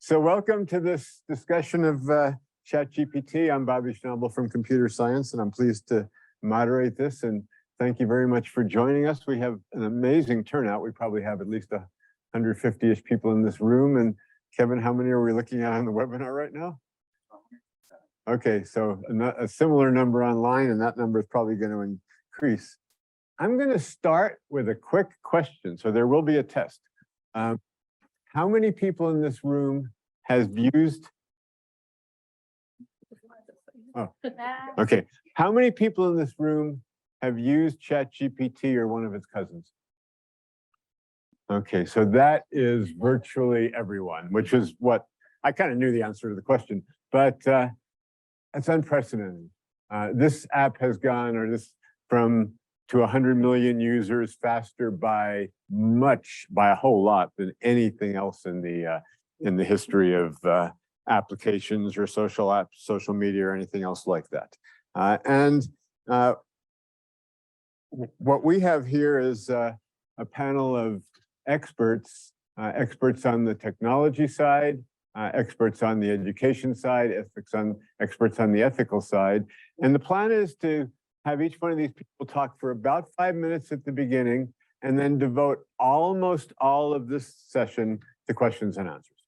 So welcome to this discussion of ChatGPT. I'm Bobby Schnabel from Computer Science, and I'm pleased to moderate this. And thank you very much for joining us. We have an amazing turnout. We probably have at least 150-ish people in this room. And Kevin, how many are we looking at on the webinar right now? Okay, so a similar number online, and that number is probably going to increase. I'm going to start with a quick question. So there will be a test. How many people in this room has used? Oh, okay. How many people in this room have used ChatGPT or one of its cousins? Okay, so that is virtually everyone, which is what I kind of knew the answer to the question, but it's unprecedented. This app has gone, from to 100 million users faster by a whole lot than anything else in the history of applications or social apps, social media, or anything else like that. What we have here is a panel of experts, experts on the technology side, experts on the education side, experts on the ethical side. And the plan is to have each one of these people talk for about 5 minutes at the beginning, and then devote almost all of this session to questions and answers.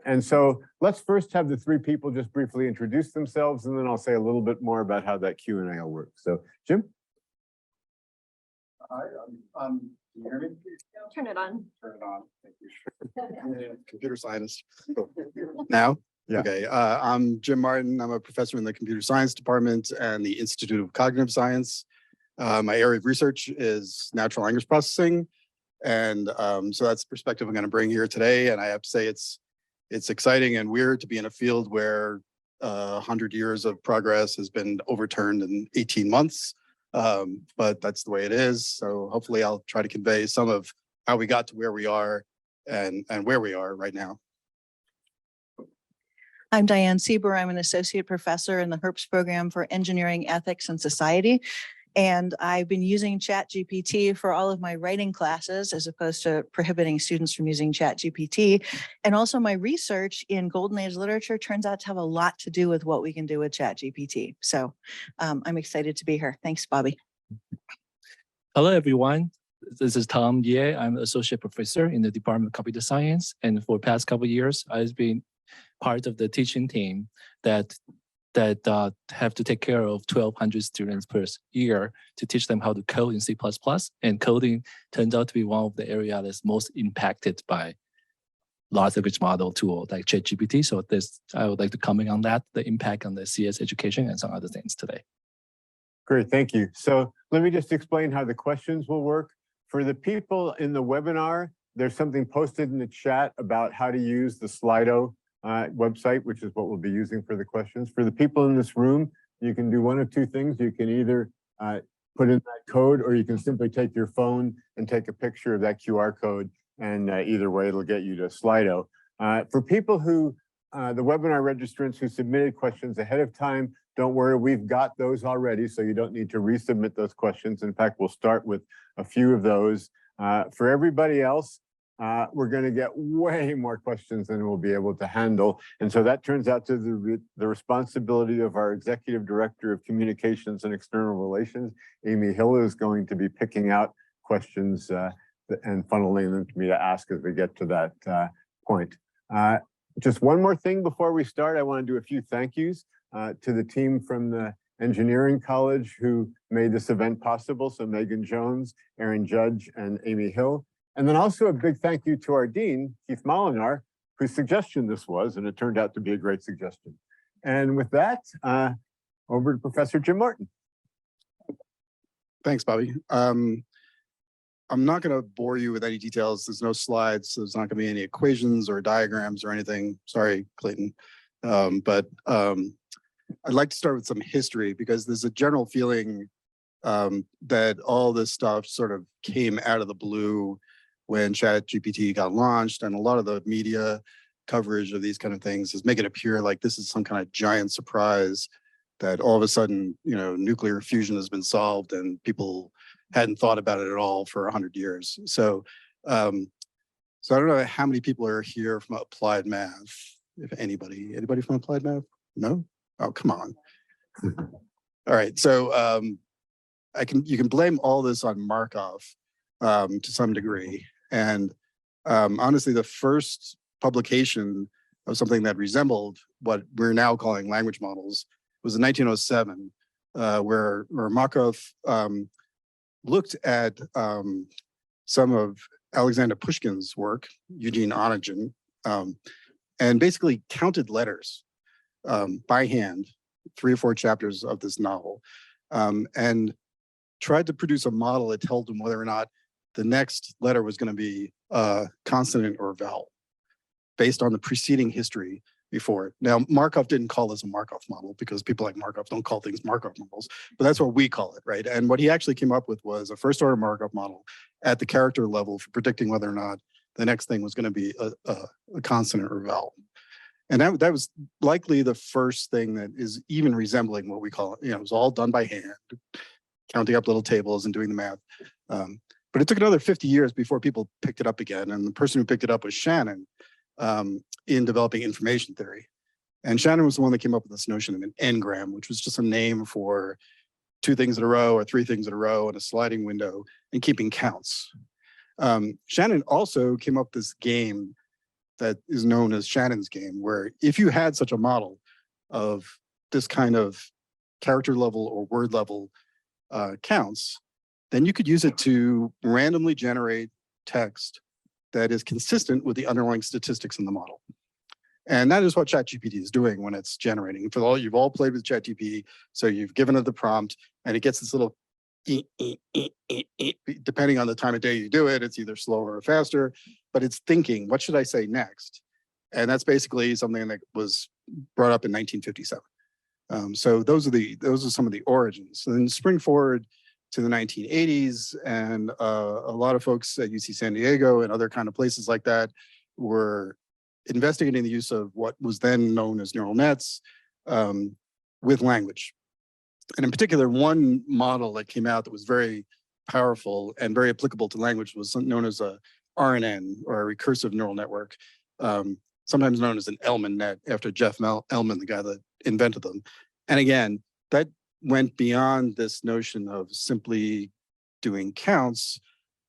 And so let's first have the three people just briefly introduce themselves, and then I'll say a little bit more about how that Q&A will work. So, Jim? Hi, can you hear me? Turn it on. Turn it on, thank you. Computer scientist. Now? Yeah. Okay, I'm Jim Martin. I'm a professor in the computer science department and the Institute of Cognitive Science. My area of research is natural language processing. And so that's the perspective I'm going to bring here today. And I have to say it's exciting and weird to be in a field where 100 years of progress has been overturned in 18 months. But that's the way it is. So hopefully I'll try to convey some of how we got to where we are and where we are right now. I'm Diane Sieber. I'm an associate professor in the Herbst Program for Engineering, Ethics, and Society. And I've been using ChatGPT for all of my writing classes, as opposed to prohibiting students from using ChatGPT. And also my research in Golden Age literature turns out to have a lot to do with what we can do with ChatGPT. So I'm excited to be here. Thanks, Bobby. Hello, everyone. This is Tom Yeh. I'm an associate professor in the Department of Computer Science. And for the past couple of years, I've been part of the teaching team that have to take care of 1,200 students per year to teach them how to code in C++. And coding turns out to be one of the areas that's most impacted by large language model tool like ChatGPT. So I would like to comment on that, the impact on the CS education and some other things today. Great, thank you. So let me just explain how the questions will work. For the people in the webinar, there's something posted in the chat about how to use the Slido website, which is what we'll be using for the questions. For the people in this room, you can do one of two things. You can either put in that code, or you can simply take your phone and take a picture of that QR code, and either way, it'll get you to Slido. For people who, the webinar registrants who submitted questions ahead of time, don't worry, we've got those already, so you don't need to resubmit those questions. In fact, we'll start with a few of those. For everybody else, we're going to get way more questions than we'll be able to handle. And so that turns out to the responsibility of our Executive Director of Communications and External Relations. Amy Hill is going to be picking out questions and funneling them to me to ask as we get to that point. Just one more thing before we start, I want to do a few thank yous to the team from the Engineering College who made this event possible. So Megan Jones, Aaron Judge, and Amy Hill. And then also a big thank you to our dean, Keith Molinar, whose suggestion this was, and it turned out to be a great suggestion. And with that, over to Professor Jim Martin. Thanks, Bobby. I'm not going to bore you with any details. There's no slides. So there's not going to be any equations or diagrams or anything. Sorry, Clayton. But I'd like to start with some history, because there's a general feeling that all this stuff sort of came out of the blue when ChatGPT got launched, and a lot of the media coverage of these kind of things is making it appear like this is some kind of giant surprise that all of a sudden, nuclear fusion has been solved and people hadn't thought about it at all for 100 years. So So I don't know how many people are here from applied math, if anybody from applied math? No? Oh, come on. All right, so you can blame all this on Markov to some degree. And honestly, the first publication of something that resembled what we're now calling language models was in 1907, where Markov looked at some of Alexander Pushkin's work, Eugene Onegin, and basically counted letters by hand, 3 or 4 chapters of this novel, and tried to produce a model that told him whether or not the next letter was going to be consonant or vowel, based on the preceding history before it. Now, Markov didn't call this a Markov model because people like Markov don't call things Markov models, but that's what we call it, right? And what he actually came up with was a first order Markov model at the character level for predicting whether or not the next thing was going to be a consonant or vowel. And that was likely the first thing that is even resembling what we call it. You know, it was all done by hand, counting up little tables and doing the math. But it took another 50 years before people picked it up again. And the person who picked it up was Shannon in developing information theory. And Shannon was the one that came up with this notion of an n-gram, which was just a name for 2 things in a row or 3 things in a row and a sliding window and keeping counts. Shannon also came up with this game that is known as Shannon's game, where if you had such a model of this kind of character level or word level counts, then you could use it to randomly generate text that is consistent with the underlying statistics in the model. And that is what ChatGPT is doing when it's generating. You've all played with ChatGPT, so you've given it the prompt, and it gets this little depending on the time of day you do it, it's either slower or faster, but it's thinking, what should I say next? And that's basically something that was brought up in 1957. So those are some of the origins. And then spring forward to the 1980s, and a lot of folks at UC San Diego and other kind of places like that were investigating the use of what was then known as neural nets with language. And in particular, one model that came out that was very powerful and very applicable to language was known as a RNN, or a recursive neural network, sometimes known as an Elman net, after Jeff Elman, the guy that invented them. And again, that went beyond this notion of simply doing counts,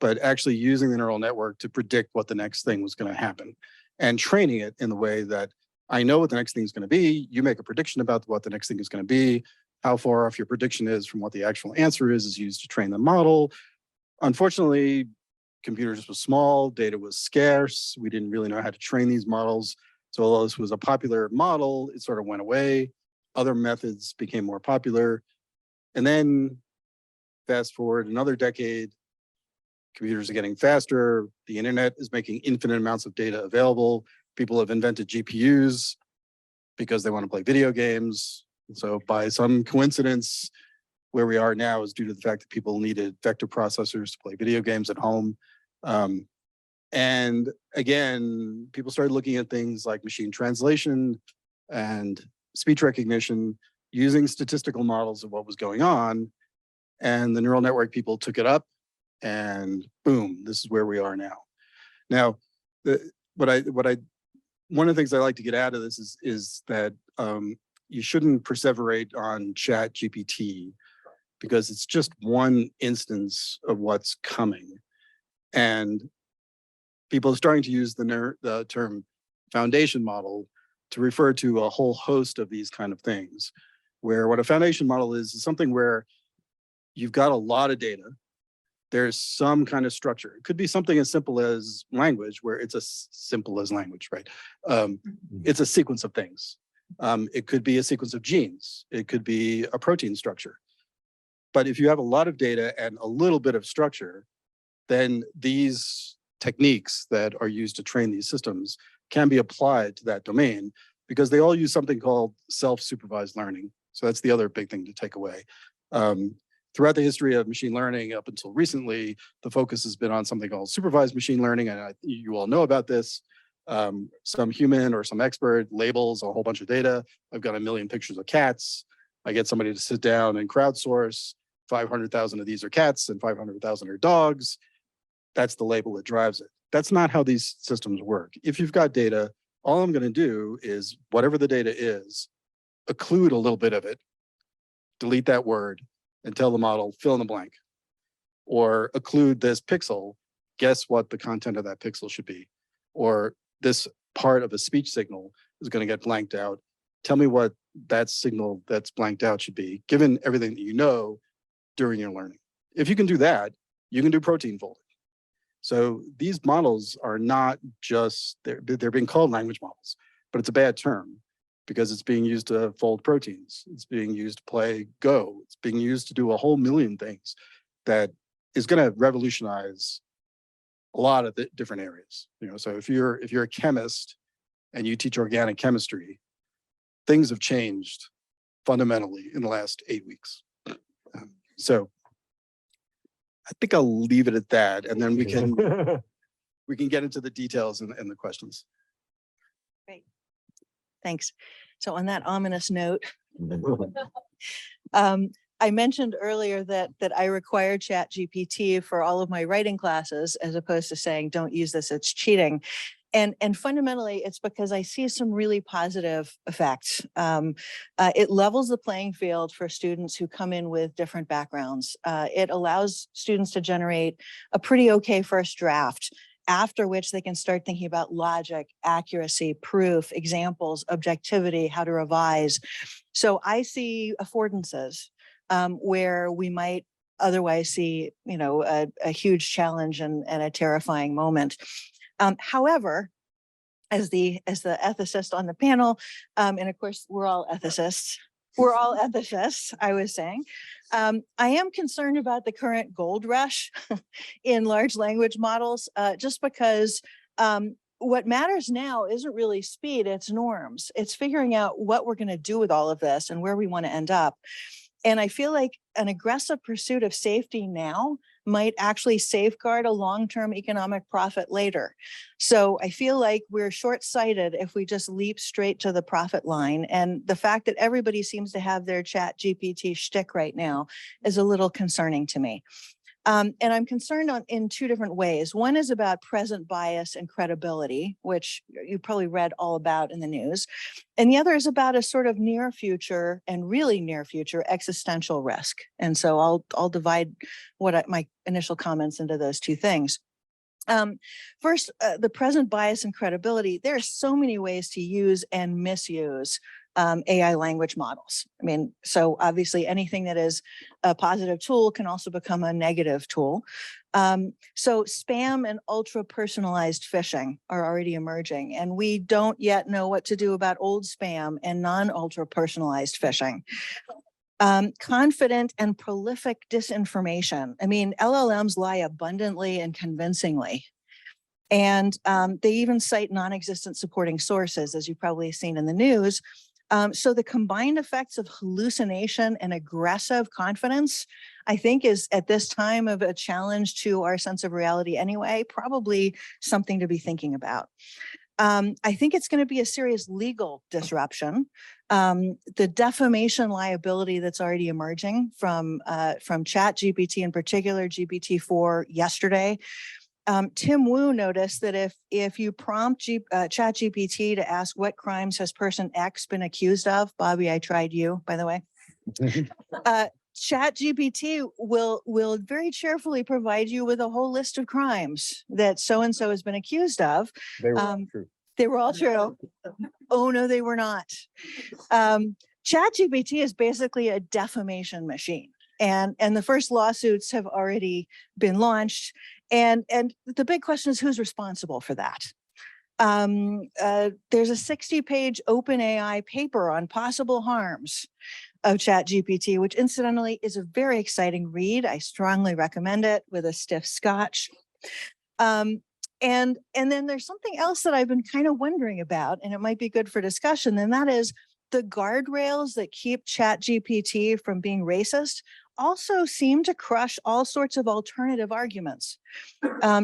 but actually using the neural network to predict what the next thing was going to happen and training it in the way that I know what the next thing is going to be. You make a prediction about what the next thing is going to be. How far off your prediction is from what the actual answer is used to train the model. Unfortunately, computers were small, data was scarce. We didn't really know how to train these models. So although this was a popular model, it sort of went away. Other methods became more popular. And then fast forward another decade, computers are getting faster. The internet is making infinite amounts of data available. People have invented GPUs because they want to play video games. So by some coincidence, where we are now is due to the fact that people needed vector processors to play video games at home. And again, people started looking at things like machine translation and speech recognition using statistical models of what was going on. And the neural network people took it up, and boom, this is where we are now. Now, one of the things I like to get out of this is that you shouldn't perseverate on ChatGPT because it's just one instance of what's coming. And people are starting to use the term foundation model to refer to a whole host of these kind of things, where what a foundation model is something where you've got a lot of data. There's some kind of structure. It could be something as simple as language, where it's as simple as language, right? It's a sequence of things. It could be a sequence of genes. It could be a protein structure. But if you have a lot of data and a little bit of structure, then these techniques that are used to train these systems can be applied to that domain, because they all use something called self-supervised learning. So that's the other big thing to take away. Throughout the history of machine learning up until recently, the focus has been on something called supervised machine learning. And you all know about this. Some human or some expert labels a whole bunch of data. I've got 1 million pictures of cats. I get somebody to sit down and crowdsource 500,000 of these are cats and 500,000 are dogs. That's the label that drives it. That's not how these systems work. If you've got data, all I'm going to do is whatever the data is, occlude a little bit of it, delete that word, and tell the model fill in the blank. Or occlude this pixel, guess what the content of that pixel should be. Or this part of a speech signal is going to get blanked out. Tell me what that signal that's blanked out should be, given everything that you know during your learning. If you can do that, you can do protein folding. So these models are not just, they're being called language models, but it's a bad term because it's being used to fold proteins. It's being used to play Go. It's being used to do a whole million things that is going to revolutionize a lot of the different areas. You know, so if you're a chemist and you teach organic chemistry, things have changed fundamentally in the last 8 weeks. So I think I'll leave it at that, and then we can get into the details and the questions. Great. Thanks. So on that ominous note, I mentioned earlier that I require ChatGPT for all of my writing classes, as opposed to saying, don't use this, it's cheating. And fundamentally, it's because I see some really positive effects. It levels the playing field for students who come in with different backgrounds. It allows students to generate a pretty okay first draft, after which they can start thinking about logic, accuracy, proof, examples, objectivity, how to revise. So I see affordances where we might otherwise see, you know, a huge challenge and a terrifying moment. However, as the ethicist on the panel, and of course we're all ethicists, I was saying, I am concerned about the current gold rush in large language models, just because what matters now isn't really speed, it's norms. It's figuring out what we're going to do with all of this and where we want to end up. And I feel like an aggressive pursuit of safety now might actually safeguard a long-term economic profit later. So I feel like we're short-sighted if we just leap straight to the profit line. And the fact that everybody seems to have their ChatGPT shtick right now is a little concerning to me. And I'm concerned in two different ways. One is about present bias and credibility, which you probably read all about in the news. And the other is about a sort of near future and really near future existential risk. And so I'll divide my initial comments into those two things. First, the present bias and credibility. There are so many ways to use and misuse AI language models. I mean, so obviously anything that is a positive tool can also become a negative tool. So spam and ultra personalized phishing are already emerging, and we don't yet know what to do about old spam and non-ultra personalized phishing. Confident and prolific disinformation. I mean, LLMs lie abundantly and convincingly. And they even cite non-existent supporting sources, as you've probably seen in the news. So the combined effects of hallucination and aggressive confidence, I think, is at this time of a challenge to our sense of reality anyway, probably something to be thinking about. I think it's going to be a serious legal disruption. The defamation liability that's already emerging from ChatGPT, in particular GPT-4 yesterday. Tim Wu noticed that if you prompt ChatGPT to ask what crimes has person X been accused of, Bobby, I tried you, by the way. ChatGPT will very cheerfully provide you with a whole list of crimes that so-and-so has been accused of. They were all true. They were all true. Oh, no, they were not. ChatGPT is basically a defamation machine. And the first lawsuits have already been launched. And the big question is, who's responsible for that? There's a 60-page OpenAI paper on possible harms of ChatGPT, which incidentally is a very exciting read. I strongly recommend it with a stiff scotch. And then there's something else that I've been kind of wondering about, and it might be good for discussion, and that is the guardrails that keep ChatGPT from being racist also seem to crush all sorts of alternative arguments.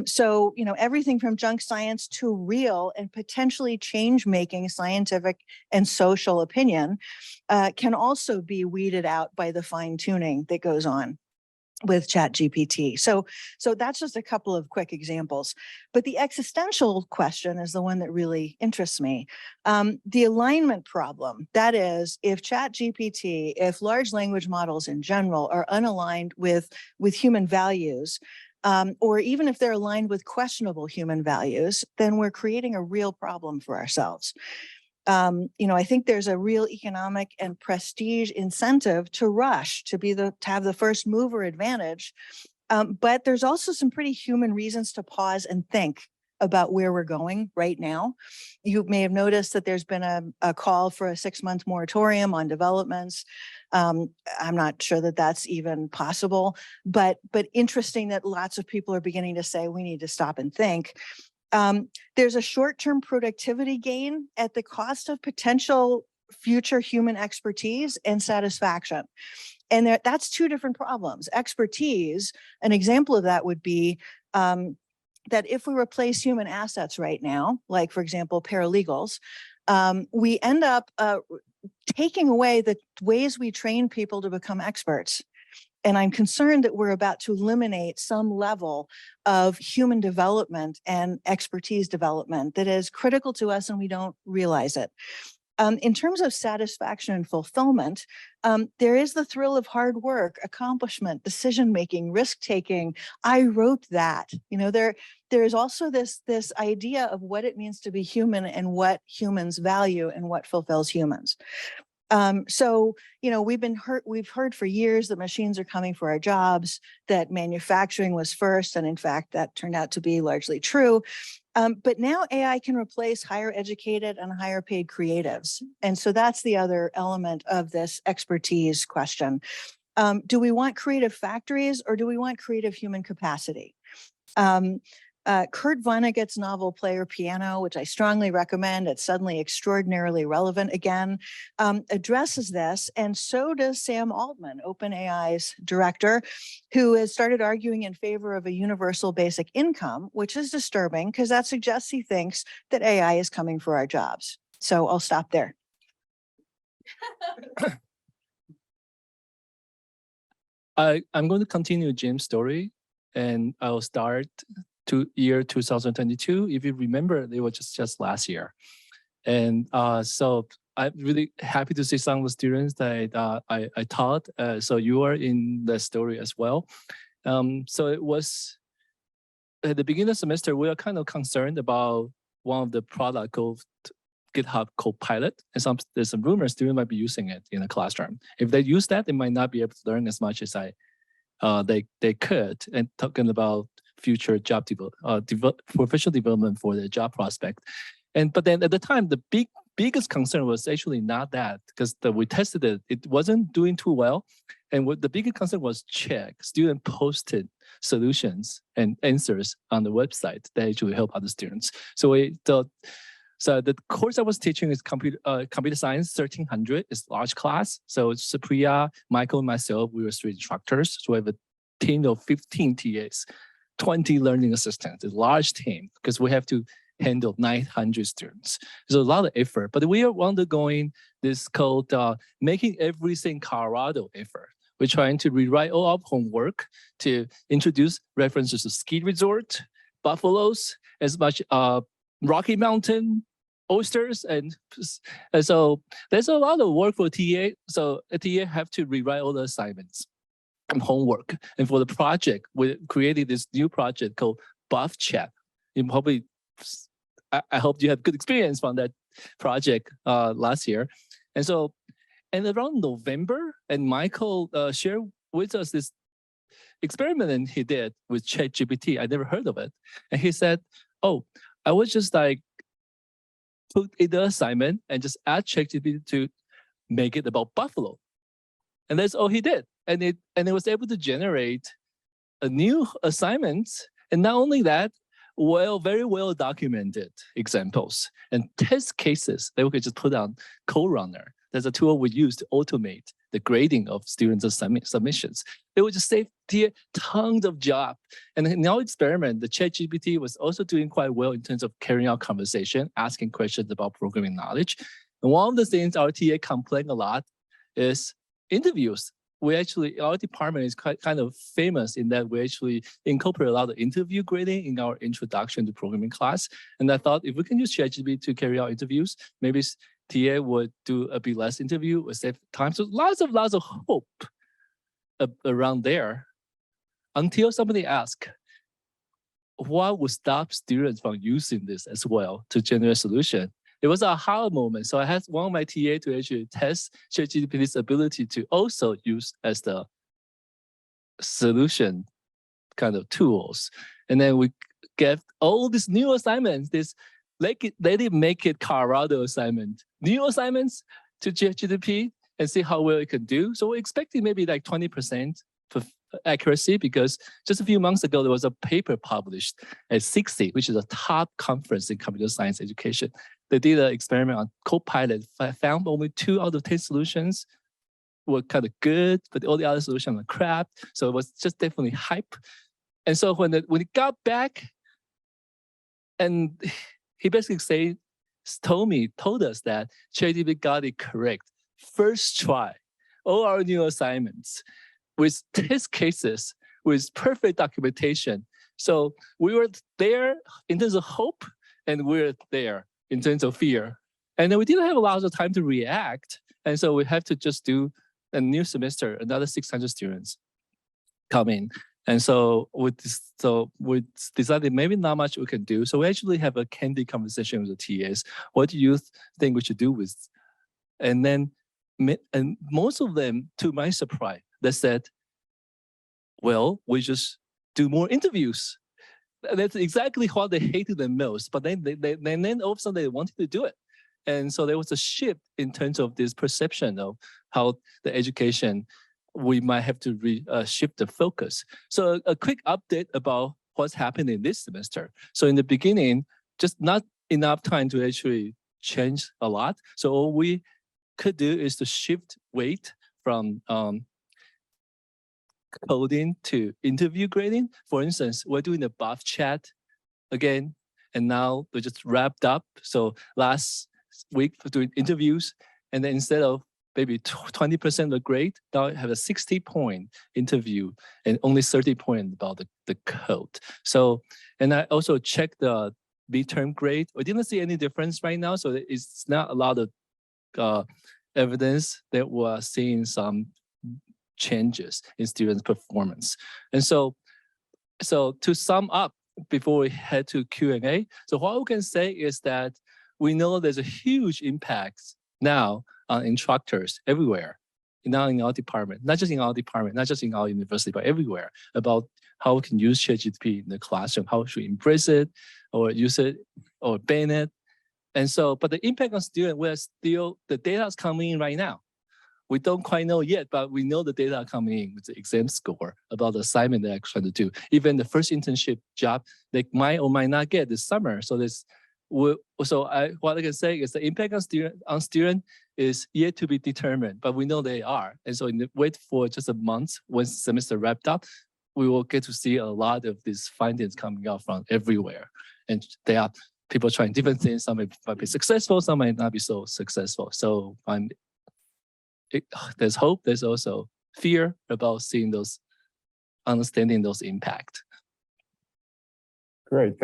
So, you know, everything from junk science to real and potentially change-making scientific and social opinion can also be weeded out by the fine-tuning that goes on. with ChatGPT. So that's just a couple of quick examples. But the existential question is the one that really interests me. The alignment problem, that is, if ChatGPT, if large language models in general are unaligned with human values, or even if they're aligned with questionable human values, then we're creating a real problem for ourselves. I think there's a real economic and prestige incentive to rush, to have the first mover advantage. But there's also some pretty human reasons to pause and think about where we're going right now. You may have noticed that there's been a call for a 6-month moratorium on developments. I'm not sure that that's even possible, but interesting that lots of people are beginning to say we need to stop and think. There's a short-term productivity gain at the cost of potential future human expertise and satisfaction. And that's two different problems. Expertise, an example of that would be that if we replace human assets right now, like for example, paralegals, we end up taking away the ways we train people to become experts. And I'm concerned that we're about to eliminate some level of human development and expertise development that is critical to us and we don't realize it. In terms of satisfaction and fulfillment, there is the thrill of hard work, accomplishment, decision-making, risk-taking. I wrote that. There is also this idea of what it means to be human and what humans value and what fulfills humans. We've heard for years that machines are coming for our jobs, that manufacturing was first, and in fact, that turned out to be largely true. But now AI can replace higher educated and higher paid creatives. And so that's the other element of this expertise question. Do we want creative factories or do we want creative human capacity? Kurt Vonnegut's novel Player Piano, which I strongly recommend, it's suddenly extraordinarily relevant again, addresses this, and so does Sam Altman, OpenAI's director, who has started arguing in favor of a universal basic income, which is disturbing because that suggests he thinks that AI is coming for our jobs. So I'll stop there. I'm going to continue Jim's story, and I'll start year 2022. If you remember, it was just last year. And so I'm really happy to see some of the students that I taught. So you are in the story as well. So it was at the beginning of the semester, we are kind of concerned about one of the product called GitHub Copilot. And there's some rumors students might be using it in the classroom. If they use that, they might not be able to learn as much as they could. And talking about future job professional development for the job prospect. But then at the time, the biggest concern was actually not that, because we tested it, it wasn't doing too well. And what the biggest concern was student posted solutions and answers on the website that actually help other students. So the course I was teaching is computer science 1300. It's large class. So Supriya, Michael, and myself, we were 3 instructors. So we have a team of 15 TAs. 20 learning assistants, a large team, because we have to handle 900 students. There's a lot of effort, but we are undergoing this called Making Everything Colorado effort. We're trying to rewrite all our homework to introduce references to ski resort, buffaloes, as much Rocky Mountain, oysters, and so there's a lot of work for TA. So a TA have to rewrite all the assignments and homework. And for the project, we created this new project called Buff Chat. You probably, I hope you have good experience from that project last year. And around November, and Michael shared with us this experiment he did with ChatGPT. I never heard of it. And he said, oh, I was just like, put in the assignment and just add ChatGPT to make it about buffalo. And that's all he did. And it was able to generate a new assignment. And not only that, very well documented examples and test cases that we could just put on CodeRunner. There's a tool we use to automate the grading of students' submissions. It would just save tons of job. And in our experiment, the ChatGPT was also doing quite well in terms of carrying out conversation, asking questions about programming knowledge. And one of the things our TA complained a lot is interviews. we actually, our department is kind of famous in that we actually incorporate a lot of interview grading in our introduction to programming class. And I thought if we can use ChatGPT to carry out interviews, maybe TA would do a bit less interview, would save time. So lots of hope around there until somebody asked, what would stop students from using this as well to generate solution? It was a aha moment. So I had one of my TA to actually test ChatGPT's ability to also use as the solution kind of tools. And then we get all these new assignments, this let it make it Colorado assignment, new assignments to ChatGPT and see how well it can do. So we're expecting maybe like 20% for accuracy, because just a few months ago, there was a paper published at 60, which is a top conference in computer science education. They did an experiment on Copilot, found only 2 out of 10 solutions were kind of good, but all the other solutions were crap. So it was just definitely hype. And so when it got back, and he basically told us that ChatGPT got it correct first try, all our new assignments with test cases, with perfect documentation. So we were there in terms of hope, and we're there in terms of fear. And then we didn't have a lot of time to react. And so we have to just do a new semester, another 600 students come in. And so we decided maybe not much we can do. So we actually have a candid conversation with the TAs. What do you think we should do with? And then, and most of them, to my surprise, they said, well, we just do more interviews. That's exactly what they hated the most. But then all of a sudden they wanted to do it. And so there was a shift in terms of this perception of how the education, we might have to shift the focus. So a quick update about what's happening this semester. So in the beginning, just not enough time to actually change a lot. So all we could do is to shift weight from coding to interview grading. For instance, we're doing the buff chat again, and now we just wrapped up. So last week for doing interviews, and then instead of maybe 20% of the grade, now I have a 60-point interview and only 30 points about the code. So, and I also checked the midterm grade. We didn't see any difference right now. So it's not a lot of evidence that we're seeing some changes in students' performance. And so to sum up before we head to Q&A, so what we can say is that we know there's a huge impact now on instructors everywhere, now in our department, not just in our department, not just in our university, but everywhere, about how we can use ChatGPT in the classroom, how we should embrace it or use it or ban it. And so, but the impact on students, we're still, the data is coming in right now. We don't quite know yet, but we know the data are coming in with the exam score about the assignment they're trying to do. Even the first internship job, they might or might not get this summer. So what I can say is the impact on student is yet to be determined, but we know they are. And so wait for just a month when semester wrapped up, we will get to see a lot of these findings coming out from everywhere. And there are people trying different things. Some might be successful, some might not be so successful. So there's hope. There's also fear about seeing understanding those impact. Great.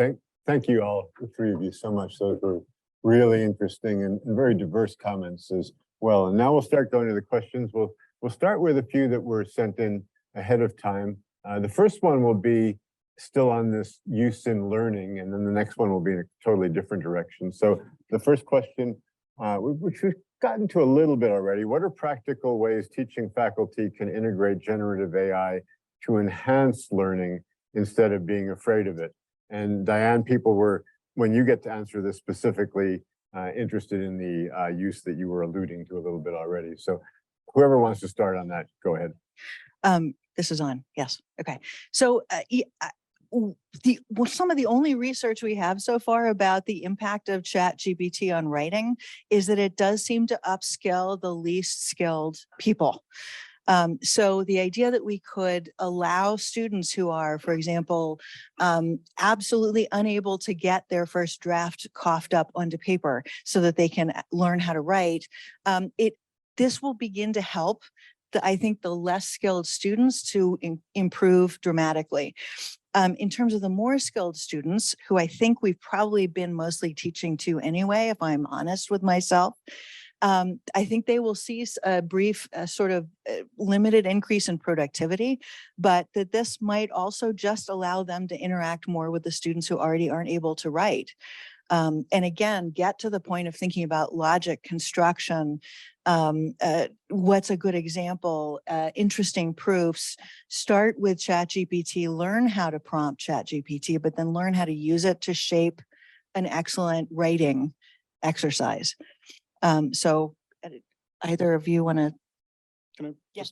Thank you all, the 3 of you, so much. Those were really interesting and very diverse comments as well. And now we'll start going to the questions. We'll start with a few that were sent in ahead of time. The first one will be still on this use in learning, and then the next one will be in a totally different direction. So the first question, which we've gotten to a little bit already, what are practical ways teaching faculty can integrate generative AI to enhance learning instead of being afraid of it? And Diane, people were, when you get to answer this specifically, interested in the use that you were alluding to a little bit already. So whoever wants to start on that, go ahead. This is on. Yes. Okay. So some of the only research we have so far about the impact of ChatGPT on writing is that it does seem to upskill the least skilled people. So the idea that we could allow students who are, for example, absolutely unable to get their first draft coughed up onto paper so that they can learn how to write, this will begin to help I think the less skilled students to improve dramatically. In terms of the more skilled students, who I think we've probably been mostly teaching to anyway, if I'm honest with myself, I think they will see a brief sort of limited increase in productivity, but that this might also just allow them to interact more with the students who already aren't able to write. And again, get to the point of thinking about logic, construction, what's a good example, interesting proofs. Start with ChatGPT, learn how to prompt ChatGPT, but then learn how to use it to shape an excellent writing exercise. So either of you want to? Can I Yes.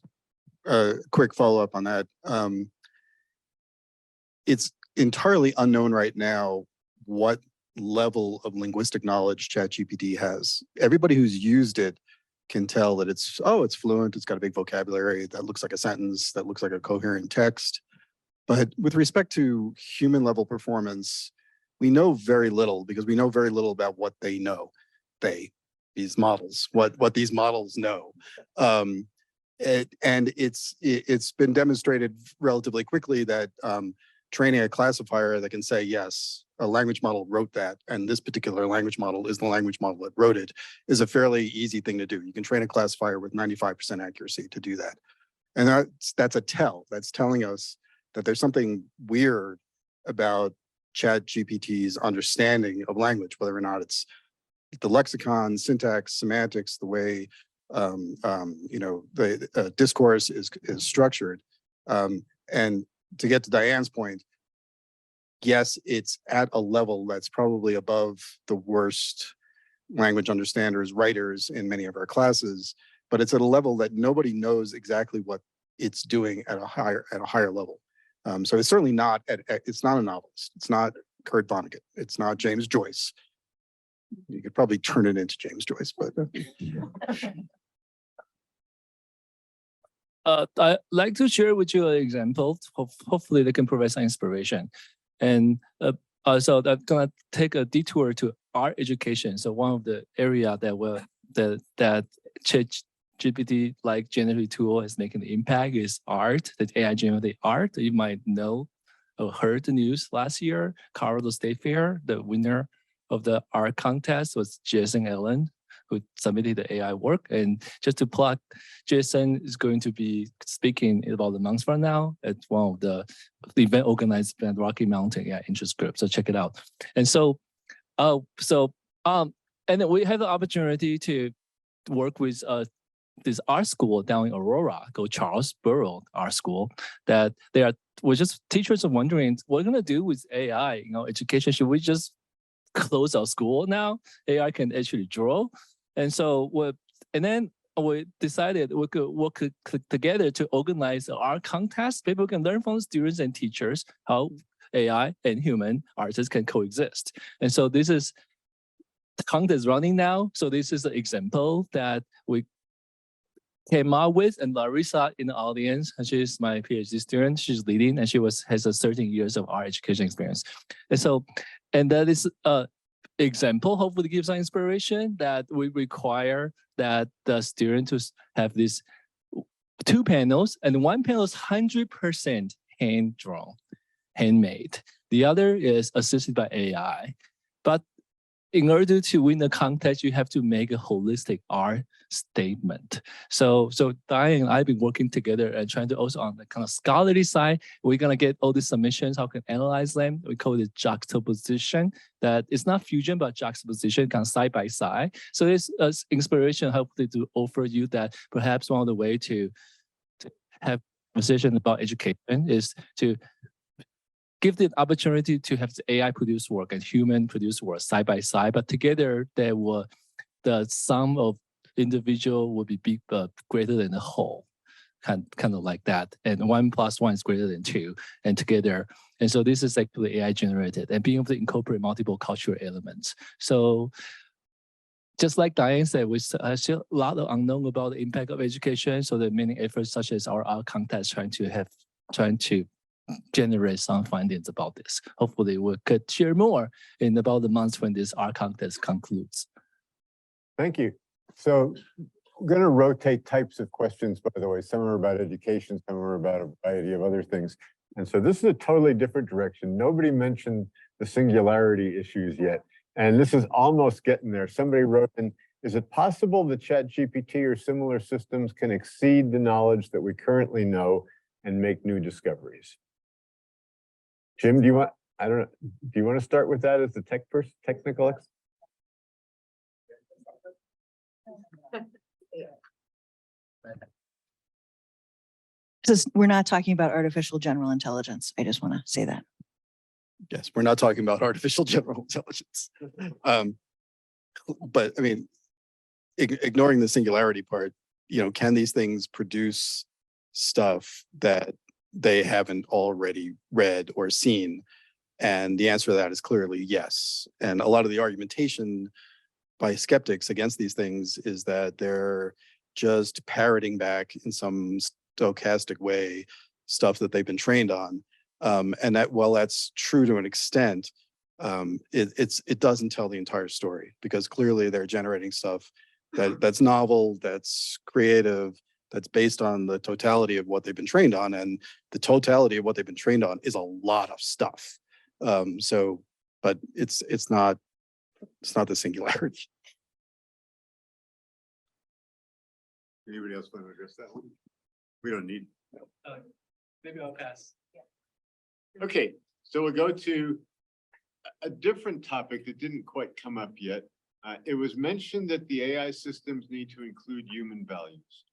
Quick follow-up on that. It's entirely unknown right now what level of linguistic knowledge ChatGPT has. Everybody who's used it can tell that it's fluent, it's got a big vocabulary, that looks like a sentence, that looks like a coherent text. But with respect to human level performance, we know very little, because we know very little about what they know. These models, what these models know. And it's been demonstrated relatively quickly that training a classifier that can say, yes, a language model wrote that, and this particular language model is the language model that wrote it, is a fairly easy thing to do. You can train a classifier with 95% accuracy to do that. And that's a tell. That's telling us that there's something weird about ChatGPT's understanding of language, whether or not it's the lexicon, syntax, semantics, the way the discourse is structured. And to get to Diane's point, yes, it's at a level that's probably above the worst language understanders, writers in many of our classes, but it's at a level that nobody knows exactly what it's doing at a higher level. So it's certainly not it's not a novelist. It's not Kurt Vonnegut. It's not James Joyce. You could probably turn it into James Joyce, but I'd like to share with you an example. Hopefully they can provide some inspiration. And so I'm gonna take a detour to art education. So one of the area that ChatGPT like generative tool is making the impact is art, that AI generated art. You might know or heard the news last year, Colorado State Fair, the winner of the art contest was Jason Allen, who submitted the AI work. And just to plug, Jason is going to be speaking in about a month from now at one of the event organized by the Rocky Mountain AI Interest Group. So check it out. And so, and then we had the opportunity to work with this art school down in Aurora, called Charles Burrow Art School, that we're just teachers are wondering what we're gonna do with AI, education. Should we just close our school now? AI can actually draw. And so then we decided we could work together to organize an art contest. People can learn from the students and teachers how AI and human artists can coexist. And so this is the contest running now. So this is an example that we came up with, and Larissa in the audience, and she's my PhD student. She's leading, and she has 13 years of art education experience. And so, and that is an example, hopefully gives some inspiration that we require that the student to have these 2 panels, and one panel is 100% hand-drawn, handmade. The other is assisted by AI. But in order to win the contest, you have to make a holistic art statement. So Diane and I have been working together and trying to also on the kind of scholarly side, we're gonna get all these submissions, how we can analyze them. We call it juxtaposition, that it's not fusion, but juxtaposition kind of side by side. So it's inspiration hopefully to offer you that perhaps one of the way to have a conversation about education is to give the opportunity to have the AI produced work and human produced work side by side, but together the sum of individual will be big, greater than the whole, kind of like that. And 1 + 1 is greater than 2, and together. And so this is actually AI generated and being able to incorporate multiple cultural elements. So just like Diane said, we still a lot of unknown about the impact of education. So there are many efforts such as our contest trying to generate some findings about this. Hopefully we could share more in about the months when this art contest concludes. Thank you. So going to rotate types of questions, by the way. Some are about education, some are about a variety of other things. And so this is a totally different direction. Nobody mentioned the singularity issues yet. And this is almost getting there. Somebody wrote in, is it possible that ChatGPT or similar systems can exceed the knowledge that we currently know and make new discoveries? Jim, do you want, I don't know, do you want to start with that as the technical expert? We're not talking about artificial general intelligence. I just want to say that. Yes, we're not talking about artificial general intelligence. But I mean, ignoring the singularity part, you know, can these things produce stuff that they haven't already read or seen? And the answer to that is clearly yes. And a lot of the argumentation by skeptics against these things is that they're just parroting back in some stochastic way stuff that they've been trained on. And that, while that's true to an extent, it doesn't tell the entire story, because clearly they're generating stuff that's novel, that's creative, that's based on the totality of what they've been trained on. And the totality of what they've been trained on is a lot of stuff. But it's not the singularity. Anybody else want to address that one? We don't need. Maybe I'll pass. Okay, so we'll go to a different topic that didn't quite come up yet. It was mentioned that the AI systems need to include human values.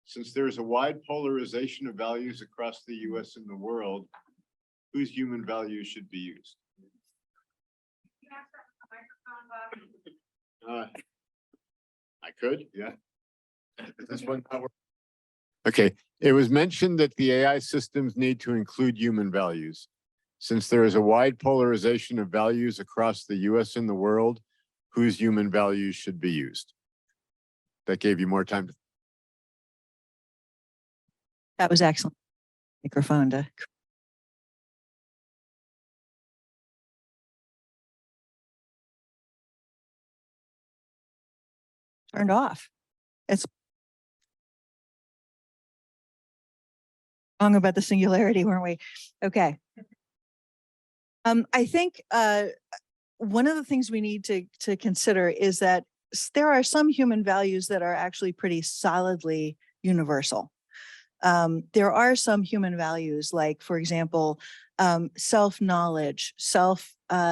Since there is a wide polarization of values across the US and the world, whose human values should be used? I could, yeah. This one. Okay, it was mentioned that the AI systems need to include human values. Since there is a wide polarization of values across the US and the world, whose human values should be used? That gave you more time. That was excellent. Microphone to. Turned off. It's wrong about the singularity, weren't we? Okay. I think one of the things we need to consider is that there are some human values that are actually pretty solidly universal. There are some human values, like, for example, self-knowledge, self-love,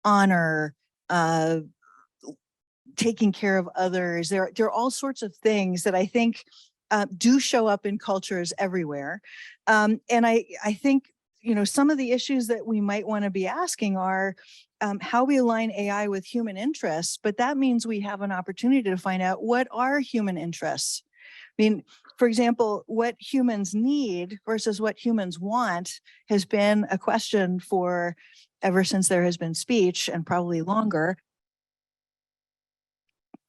honor, taking care of others. There are all sorts of things that I think do show up in cultures everywhere. And I think, you know, some of the issues that we might want to be asking are how we align AI with human interests, but that means we have an opportunity to find out what are human interests. I mean, for example, what humans need versus what humans want has been a question for ever since there has been speech, and probably longer.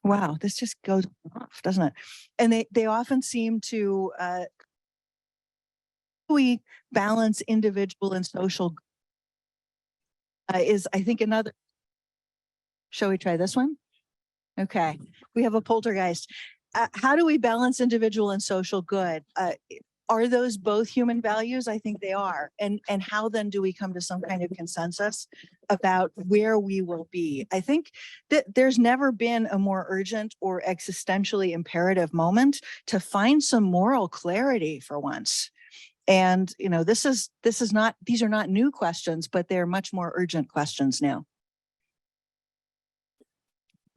Wow, this just goes off, doesn't it? And they often seem to we balance individual and social is, I think, another. Shall we try this one? Okay, we have a poltergeist. How do we balance individual and social good? Are those both human values? I think they are. And how then do we come to some kind of consensus about where we will be? I think that there's never been a more urgent or existentially imperative moment to find some moral clarity for once. And, you know, these are not new questions, but they're much more urgent questions now.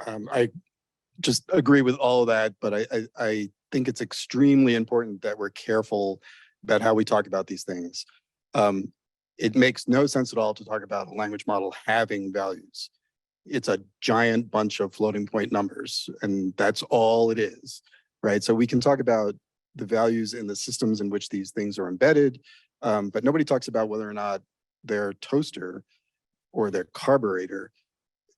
I just agree with all of that, but I think it's extremely important that we're careful about how we talk about these things. It makes no sense at all to talk about a language model having values. It's a giant bunch of floating point numbers, and that's all it is, right? So we can talk about the values in the systems in which these things are embedded, but nobody talks about whether or not their toaster or their carburetor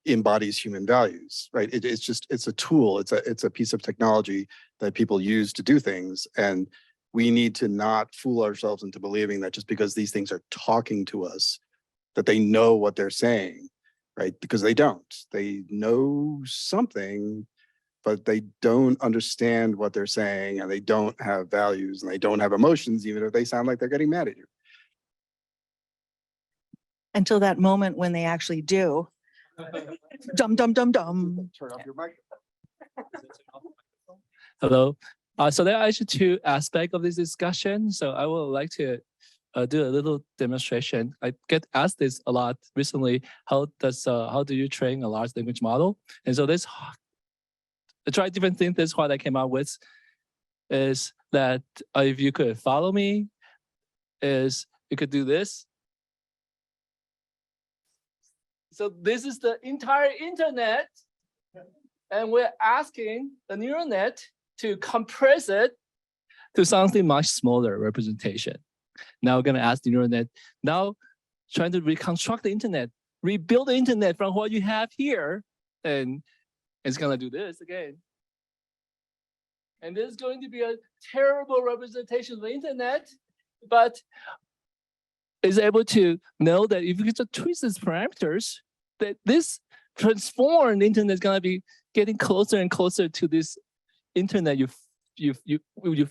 embodies human values, right? It's a tool. It's a piece of technology that people use to do things. And we need to not fool ourselves into believing that just because these things are talking to us, that they know what they're saying. right? Because they don't. They know something, but they don't understand what they're saying, and they don't have values, and they don't have emotions, even if they sound like they're getting mad at you. Until that moment when they actually do. Dum, dum, dum, dum. Turn off your mic. Hello. So there are actually two aspects of this discussion. So I would like to do a little demonstration. I get asked this a lot recently. How do you train a large language model? And so this, I tried different things. This is what I came up with. Is that if you could follow me, is you could do this. So this is the entire internet, and we're asking the neural net to compress it to something much smaller representation. Now we're going to ask the neural net, now trying to reconstruct the internet, rebuild the internet from what you have here, and it's going to do this again. And this is going to be a terrible representation of the internet, but is able to know that if you just twist these parameters, that this transformed internet is going to be getting closer and closer to this internet you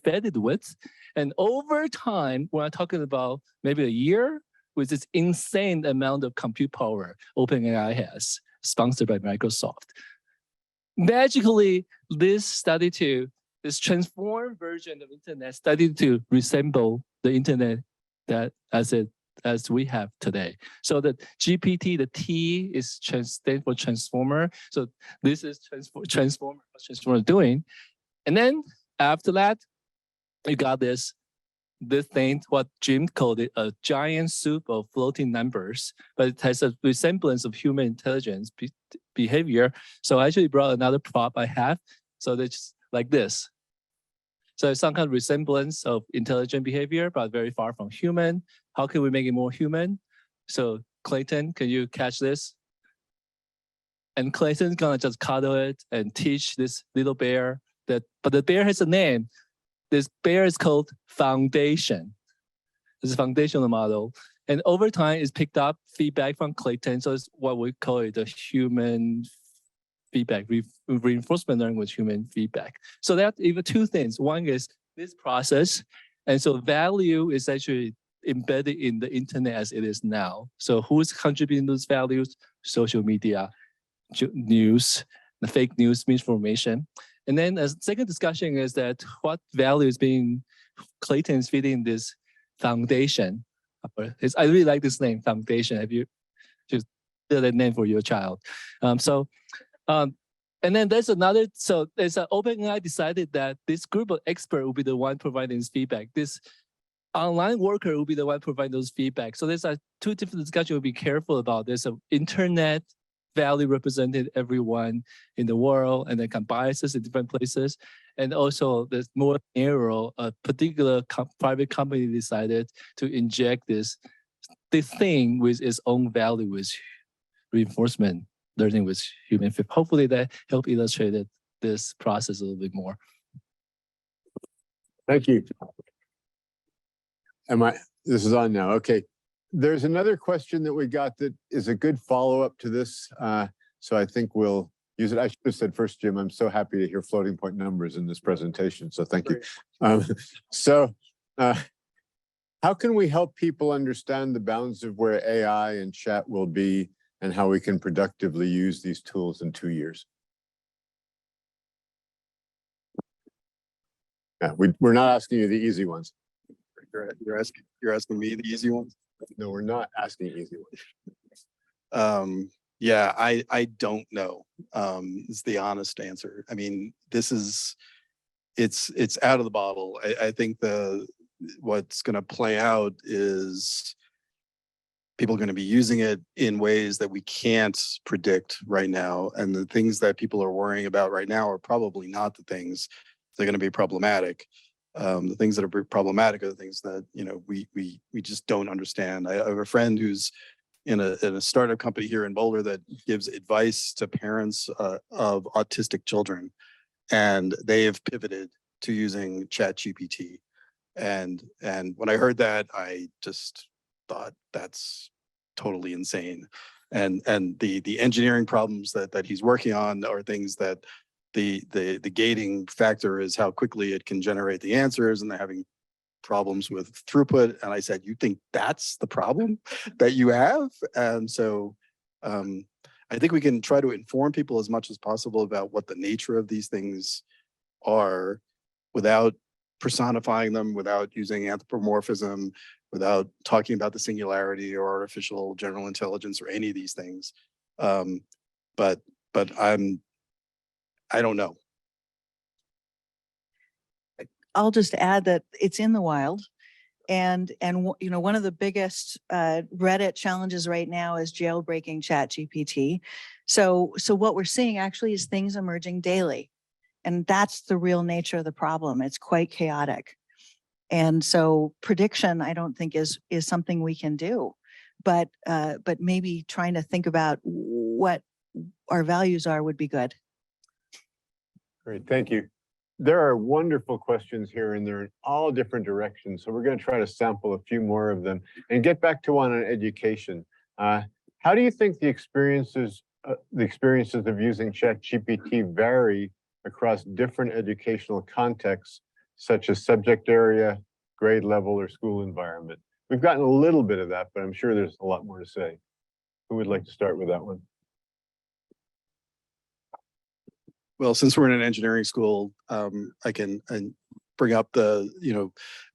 fed it with. And over time, we're talking about maybe a year with this insane amount of compute power OpenAI has, sponsored by Microsoft. Magically, this transformed version of internet started to resemble the internet that as we have today. So the GPT, the T is stands for transformer. So this is transformer, what transformer doing. And then after that, you got this thing, what Jim called it, a giant soup of floating numbers, but it has a resemblance of human intelligence behavior. So I actually brought another prop I have. So that's like this. So it's some kind of resemblance of intelligent behavior, but very far from human. How can we make it more human? So Clayton, can you catch this? And Clayton's gonna just cuddle it and teach this little bear but the bear has a name. This bear is called Foundation. This is a foundational model. And over time, it's picked up feedback from Clayton. So it's what we call it the human feedback, reinforcement learning with human feedback. So there are even two things. One is this process. And so value is actually embedded in the internet as it is now. So who's contributing those values? Social media, news, the fake news, misinformation. And then a second discussion is that what value is being Clayton's feeding this foundation. I really like this name, foundation. Have you just did a name for your child? And then there's another, so there's an OpenAI decided that this group of experts will be the one providing this feedback. This online worker will be the one providing those feedback. So there's two different discussions we'll be careful about. There's an internet value represented everyone in the world, and then biases in different places. And also there's more narrow, a particular private company decided to inject this thing with its own value with reinforcement learning with human feedback. Hopefully that helped illustrate this process a little bit more. Thank you. This is on now. Okay. There's another question that we got that is a good follow-up to this. So I think we'll use it. I should have said first, Jim, I'm so happy to hear floating point numbers in this presentation. So thank you. How can we help people understand the bounds of where AI and chat will be and how we can productively use these tools in 2 years? Yeah, we're not asking you the easy ones. You're asking me the easy ones? No, we're not asking easy ones. Yeah, I don't know, is the honest answer. I mean, it's out of the bottle. I think what's going to play out is people are going to be using it in ways that we can't predict right now. And the things that people are worrying about right now are probably not the things that are going to be problematic. The things that are problematic are the things that, we just don't understand. I have a friend who's in a startup company here in Boulder that gives advice to parents of autistic children, and they have pivoted to using ChatGPT. And when I heard that, I just thought that's totally insane. And the engineering problems that he's working on are things that the gating factor is how quickly it can generate the answers, and they're having problems with throughput. And I said, you think that's the problem that you have? And so I think we can try to inform people as much as possible about what the nature of these things are without personifying them, without using anthropomorphism, without talking about the singularity or artificial general intelligence or any of these things. But I don't know. I'll just add that it's in the wild. And you know, one of the biggest Reddit challenges right now is jailbreaking ChatGPT. So what we're seeing actually is things emerging daily. And that's the real nature of the problem. It's quite chaotic. And so prediction, I don't think is something we can do. But maybe trying to think about what our values are would be good. Great, thank you. There are wonderful questions here, and they're in all different directions. So we're going to try to sample a few more of them and get back to one on education. How do you think the experiences of using ChatGPT vary across different educational contexts, such as subject area, grade level, or school environment? We've gotten a little bit of that, but I'm sure there's a lot more to say. Who would like to start with that one? Well, since we're in an engineering school, I can bring up the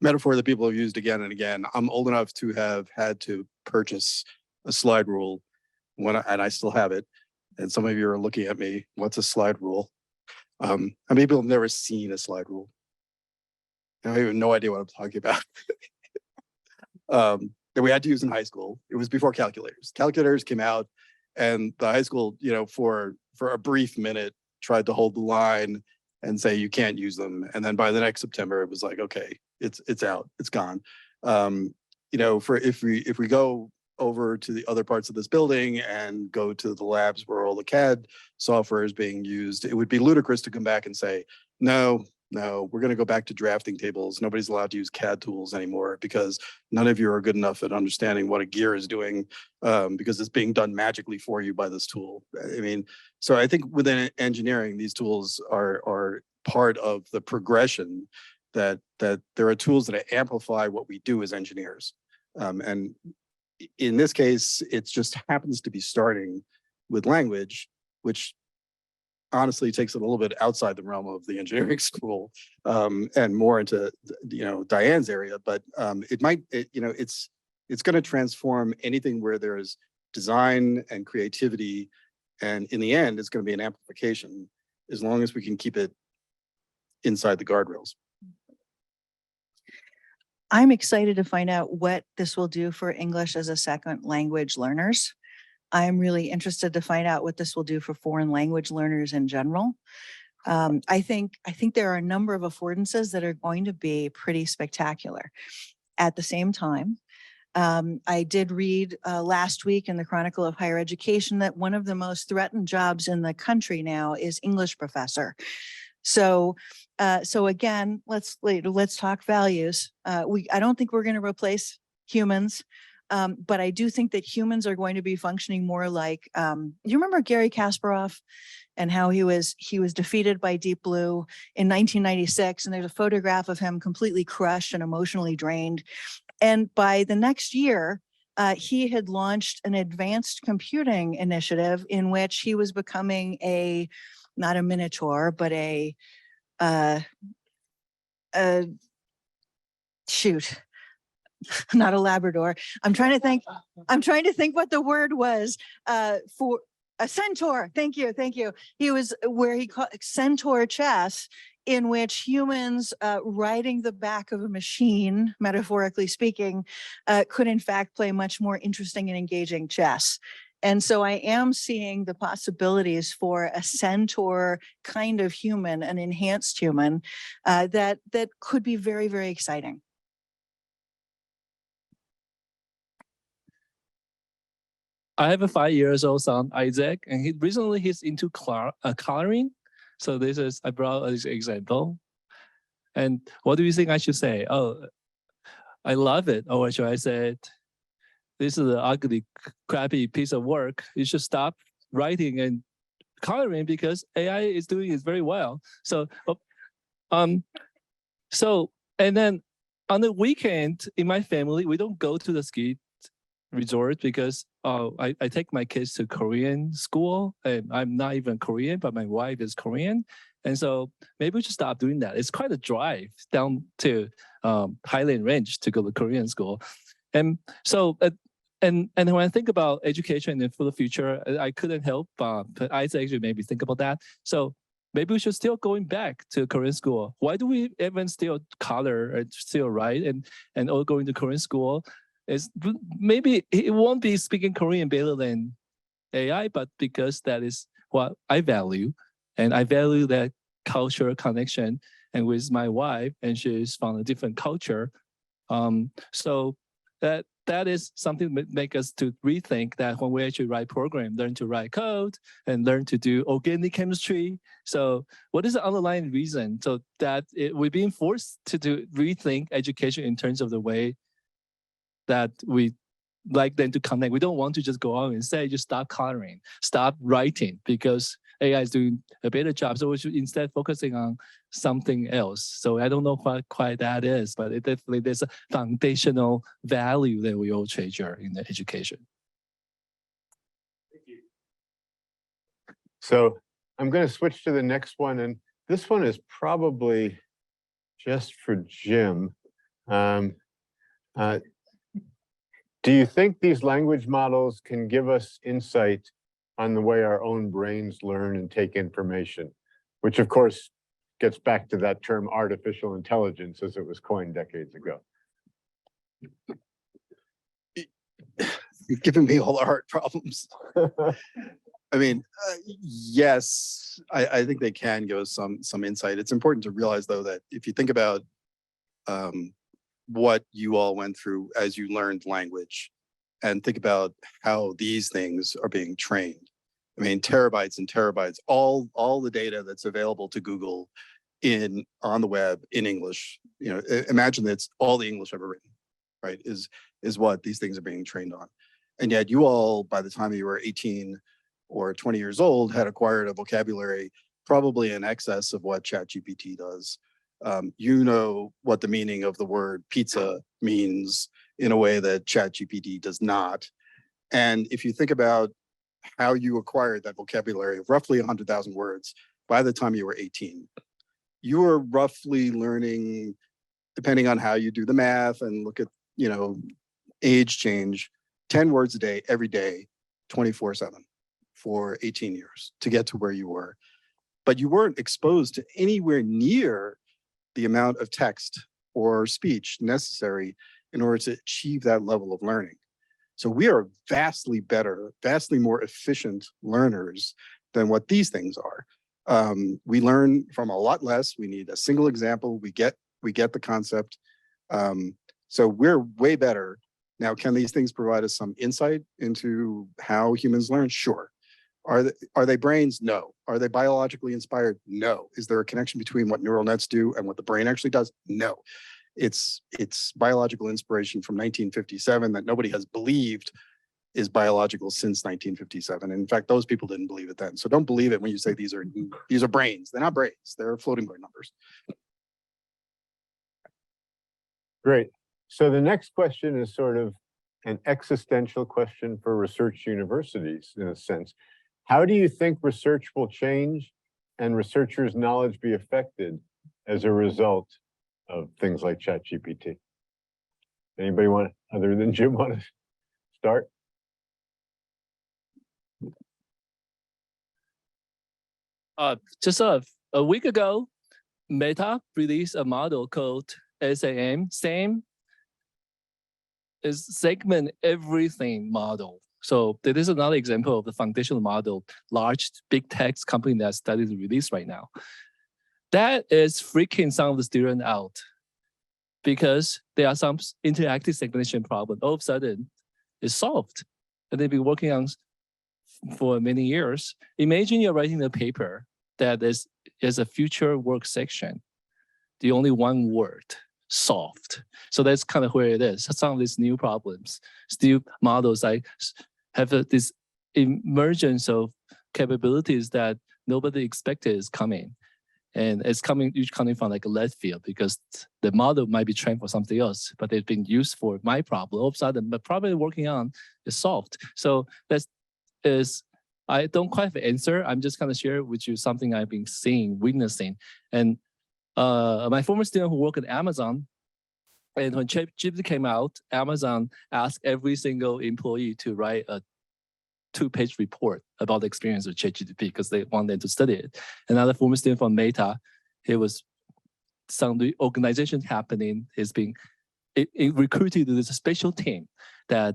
metaphor that people have used again and again. I'm old enough to have had to purchase a slide rule and I still have it. And some of you are looking at me. What's a slide rule? How many people have never seen a slide rule? I have no idea what I'm talking about. That we had to use in high school. It was before calculators. Calculators came out, and the high school, for a brief minute, tried to hold the line and say you can't use them. And then by the next September, it was like, okay, it's out, it's gone. If we go over to the other parts of this building and go to the labs where all the CAD software is being used, it would be ludicrous to come back and say, no, we're going to go back to drafting tables. Nobody's allowed to use CAD tools anymore because none of you are good enough at understanding what a gear is doing because it's being done magically for you by this tool. I mean, so I think within engineering, these tools are part of the progression that there are tools that amplify what we do as engineers. And in this case, it just happens to be starting with language, which honestly takes it a little bit outside the realm of the engineering school and more into Diane's area. But it's going to transform anything where there's design and creativity, and in the end, it's going to be an amplification as long as we can keep it inside the guardrails. I'm excited to find out what this will do for English as a second language learners. I'm really interested to find out what this will do for foreign language learners in general. I think there are a number of affordances that are going to be pretty spectacular. At the same time, I did read last week in the Chronicle of Higher Education that one of the most threatened jobs in the country now is English professor. So again, let's talk values. I don't think we're going to replace humans. But I do think that humans are going to be functioning more like, you remember Gary Kasparov and how he was defeated by Deep Blue in 1996. And there's a photograph of him completely crushed and emotionally drained. And by the next year, he had launched an advanced computing initiative in which he was becoming not a minotaur, but not a Labrador. I'm trying to think what the word was for a centaur. Thank you. He was where he called centaur chess, in which humans riding the back of a machine, metaphorically speaking, could in fact play much more interesting and engaging chess. And so I am seeing the possibilities for a centaur kind of human, an enhanced human, that could be very, very exciting. I have a 5-year-old son, Isaac, and he's into coloring. So I brought this example. And what do you think I should say? Oh, I love it. Or should I say, this is an ugly, crappy piece of work. You should stop writing and coloring because AI is doing it very well. So, and then on the weekend in my family, we don't go to the ski resort because I take my kids to Korean school, and I'm not even Korean, but my wife is Korean. And so maybe we should stop doing that. It's quite a drive down to Highland Range to go to Korean school. And so, and when I think about education and for the future, I couldn't help but Isaac actually made me think about that. So maybe we should still going back to Korean school. Why do we even still color and still write and all going to Korean school? Is maybe it won't be speaking Korean better than AI, but because that is what I value, and I value that cultural connection. And with my wife, and she's from a different culture, so that is something that make us to rethink that when we actually write program, learn to write code and learn to do organic chemistry. So what is the underlying reason? So that we're being forced to rethink education in terms of the way that we like them to connect. We don't want to just go out and say, just stop coloring, stop writing, because AI is doing a better job. So we should instead focusing on something else. So I don't know what quite that is, but it definitely there's a foundational value that we all treasure in the education. Thank you. So I'm going to switch to the next one. And this one is probably just for Jim. Do you think these language models can give us insight on the way our own brains learn and take information, which of course gets back to that term artificial intelligence as it was coined decades ago? You're giving me all the hard problems. I mean, yes, I think they can give us some insight. It's important to realize, though, that if you think about what you all went through as you learned language, and think about how these things are being trained. I mean, terabytes and terabytes, all the data that's available to Google on the web in English. You know, imagine that's all the English ever written, right? Is what these things are being trained on. And yet you all, by the time you were 18 or 20 years old, had acquired a vocabulary probably in excess of what ChatGPT does. You know what the meaning of the word pizza means in a way that ChatGPT does not. And if you think about how you acquired that vocabulary of roughly 100,000 words by the time you were 18, you were roughly learning, depending on how you do the math and look at, you know, age change, 10 words a day, every day, 24/7 for 18 years to get to where you were. But you weren't exposed to anywhere near the amount of text or speech necessary in order to achieve that level of learning. So we are vastly better, vastly more efficient learners than what these things are. We learn from a lot less. We need a single example. We get the concept. So we're way better. Now, can these things provide us some insight into how humans learn? Sure. Are they brains? No. Are they biologically inspired? No. Is there a connection between what neural nets do and what the brain actually does? No. It's biological inspiration from 1957 that nobody has believed is biological since 1957. And in fact, those people didn't believe it then. So don't believe it when you say these are brains. They're not brains. They're floating point numbers. Great. So the next question is sort of an existential question for research universities in a sense. How do you think research will change and researchers' knowledge be affected as a result of things like ChatGPT? Anybody want, other than Jim, want to start? Just a week ago, Meta released a model called SAM, is segment everything model. So this is another example of the foundational model, large big tech company that's starting to release right now. That is freaking some of the students out because there are some interactive segmentation problem. All of a sudden, it's solved. And they've been working on for many years. Imagine you're writing a paper that is a future work section, the only one word. solved. So that's kind of where it is. Some of these new problems, still models like have this emergence of capabilities that nobody expected is coming. And it's coming from like a left field because the model might be trained for something else, but it's been used for my problem. All of a sudden, the problem I'm working on is solved. So I don't quite have an answer. I'm just kind of share with you something I've been seeing, witnessing. And my former student who worked at Amazon, and when ChatGPT came out, Amazon asked every single employee to write a 2-page report about the experience of ChatGPT because they want them to study it. Another former student from Meta, he was some organization happening, is being recruited to this special team that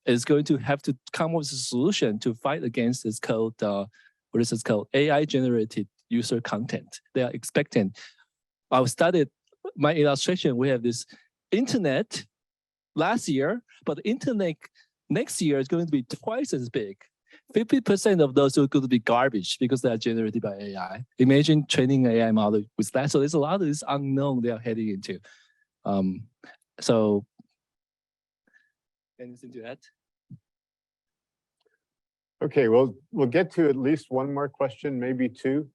is going to have to come up with a solution to fight against this called what is this called AI generated user content. They are expecting. I studied my illustration. We have this internet last year, but the internet next year is going to be twice as big. 50% of those are going to be garbage because they are generated by AI. Imagine training an AI model with that. So there's a lot of this unknown they are heading into. So anything to add? Okay, well, we'll get to at least one more question, maybe two.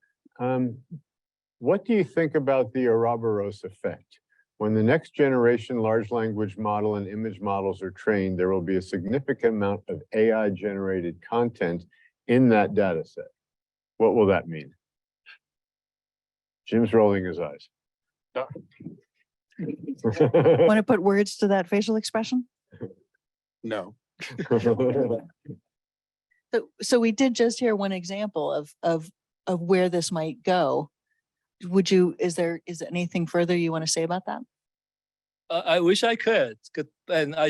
What do you think about the Ouroboros effect? When the next generation large language model and image models are trained, there will be a significant amount of AI-generated content in that data set. What will that mean? Jim's rolling his eyes. Want to put words to that facial expression? No. So we did just hear one example of where this might go. Is there anything further you want to say about that? I wish I could, and I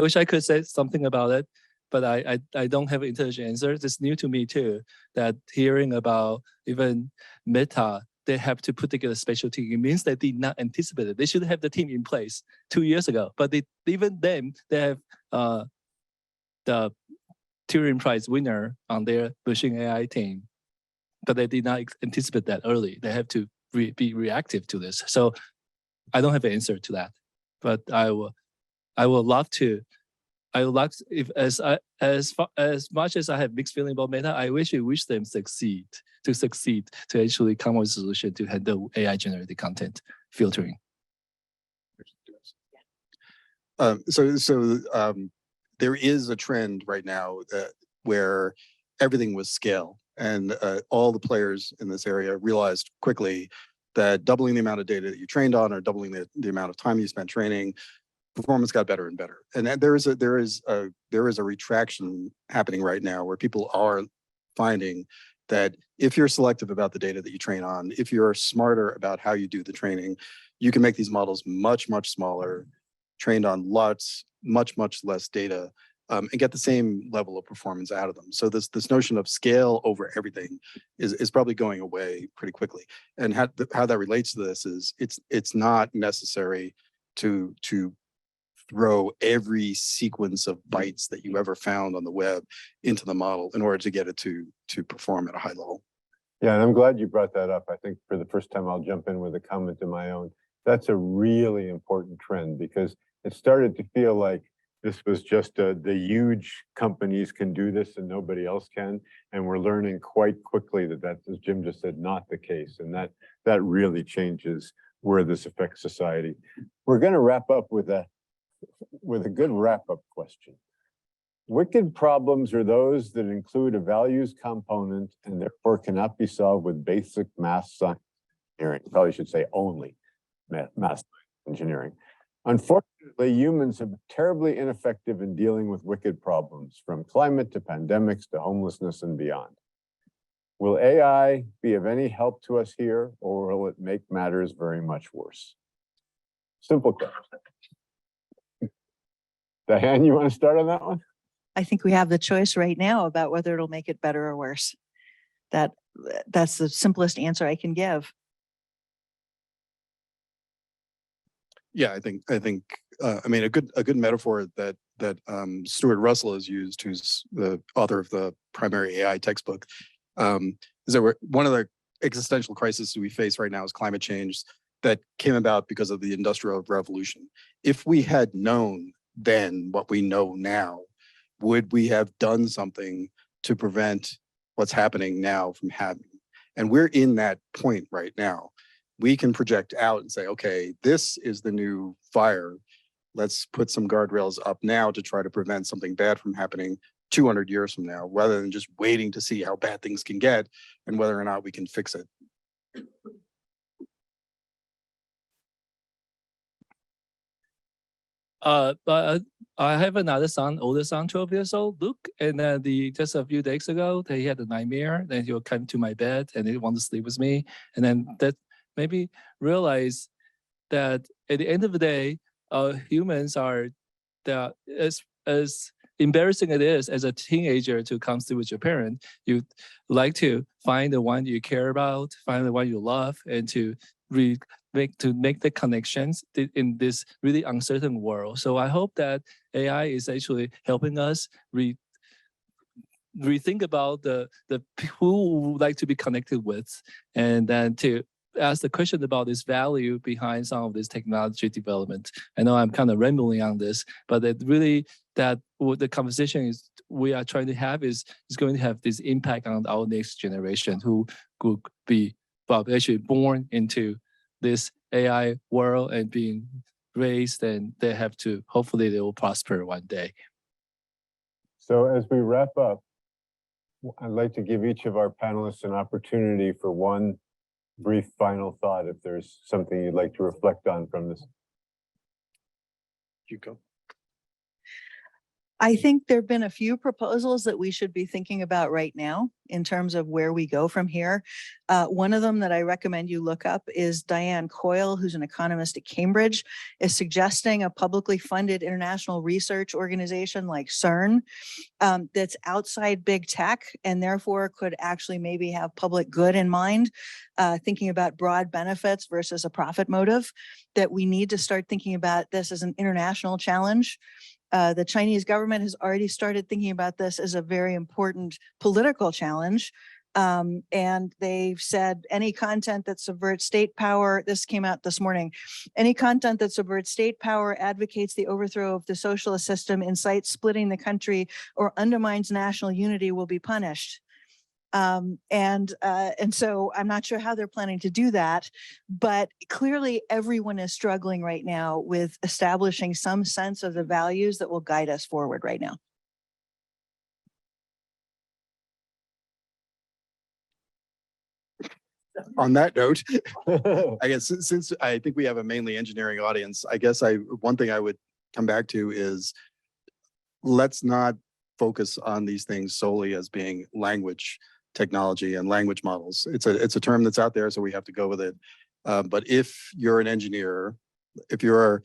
wish I could say something about it, but I don't have an intelligent answer. It's new to me too, that hearing about even Meta, they have to put together a special team. It means they did not anticipate it. They should have the team in place 2 years ago, but even then, they have the Turing Prize winner on their machine AI team, but they did not anticipate that early. They have to be reactive to this. So I don't have an answer to that, but I would love to. I would like if as much as I have mixed feeling about Meta, I wish them succeed to actually come up with a solution to handle AI generated content filtering. There is a trend right now where everything was scale, and all the players in this area realized quickly that doubling the amount of data that you trained on or doubling the amount of time you spent training, performance got better and better. And there is a retraction happening right now where people are finding that if you're selective about the data that you train on, if you're smarter about how you do the training, you can make these models much, much smaller, trained on much less data, and get the same level of performance out of them. So this notion of scale over everything is probably going away pretty quickly. And how that relates to this is it's not necessary to throw every sequence of bytes that you ever found on the web into the model in order to get it to perform at a high level. Yeah, and I'm glad you brought that up. I think for the first time, I'll jump in with a comment of my own. That's a really important trend because it started to feel like this was just the huge companies can do this and nobody else can. And we're learning quite quickly that that's, as Jim just said, not the case. And that really changes where this affects society. We're going to wrap up with a good wrap-up question. Wicked problems are those that include a values component and therefore cannot be solved with basic math science engineering. Probably should say only math science engineering. Unfortunately, humans have been terribly ineffective in dealing with wicked problems, from climate to pandemics to homelessness and beyond. Will AI be of any help to us here, or will it make matters very much worse? Simple question. Diane, you want to start on that one? I think we have the choice right now about whether it'll make it better or worse. That's the simplest answer I can give. Yeah, I think I mean a good metaphor that Stuart Russell has used, who's the author of the primary AI textbook, is that one of the existential crises we face right now is climate change. that came about because of the Industrial Revolution. If we had known then what we know now, would we have done something to prevent what's happening now from happening? And we're in that point right now. We can project out and say, okay, this is the new fire. Let's put some guardrails up now to try to prevent something bad from happening 200 years from now, rather than just waiting to see how bad things can get and whether or not we can fix it. But I have another son, older son, 12 years old, Luke, and just a few days ago, he had a nightmare. Then he will come to my bed and he wants to sleep with me, and then that made me realize that at the end of the day, humans are that as embarrassing it is as a teenager to come sleep with your parent, you like to find the one you care about, find the one you love, and to make the connections in this really uncertain world. So I hope that AI is actually helping us rethink about the who we would like to be connected with, and then to ask the question about this value behind some of this technology development. I know I'm kind of rambling on this, but it really that what the conversation is we are trying to have is going to have this impact on our next generation who could be actually born into this AI world and being raised, and they have to, hopefully they will prosper one day. So as we wrap up, I'd like to give each of our panelists an opportunity for one brief final thought, if there's something you'd like to reflect on from this. You go. I think there have been a few proposals that we should be thinking about right now in terms of where we go from here. One of them that I recommend you look up is Diane Coyle, who's an economist at Cambridge, is suggesting a publicly funded international research organization like CERN that's outside big tech and therefore could actually maybe have public good in mind, thinking about broad benefits versus a profit motive, that we need to start thinking about this as an international challenge. The Chinese government has already started thinking about this as a very important political challenge. And they've said any content that subverts state power, this came out this morning, any content that subverts state power, advocates the overthrow of the socialist system, incites splitting the country, or undermines national unity will be punished. And so I'm not sure how they're planning to do that, but clearly everyone is struggling right now with establishing some sense of the values that will guide us forward right now. On that note, I guess since I think we have a mainly engineering audience, I guess one thing I would come back to is let's not focus on these things solely as being language technology and language models. It's a term that's out there, so we have to go with it. But if you're an engineer, if you're